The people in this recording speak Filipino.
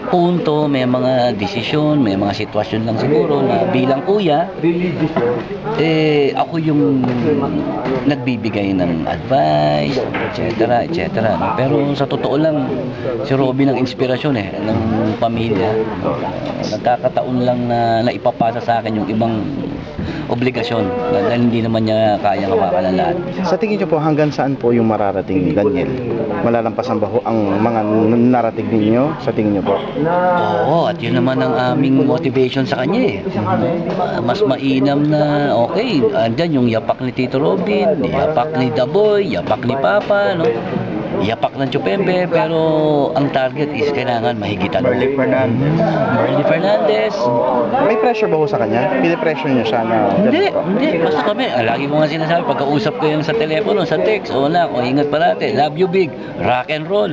punto, may mga desisyon, may mga sitwasyon lang siguro na bilang kuya, ako yung nagbibigay ng advice, etc., etc. No? Pero sa totoo lang, si Robby ng inspirasyon ng pamilya. Nagkakataon lang na naipapasa sa akin yung ibang obligasyon dahil hindi naman niya kayang hawakan ang lahat. Sa tingin niyo po, hanggang saan po yung mararating ni Daniel? Malalampasan ba ho ang mga narating ninyo sa tingin niyo po? Oo, at yun naman ang aming motivation sa kanya Mas mainam na, okay, andyan yung yapak ni Tito Robin, yapak ni Daboy, yapak ni Papa, no? Yapak ng Chupembe, pero ang target is kailangan mahigitan. Berly Fernandez. May pressure ba ho sa kanya? Pinipressure niyo siya na... Hindi. Basta kami, lagi ko nga sinasabi, pagkausap ko yung sa telepono, sa text, o ingat parate, love you big, rock and roll.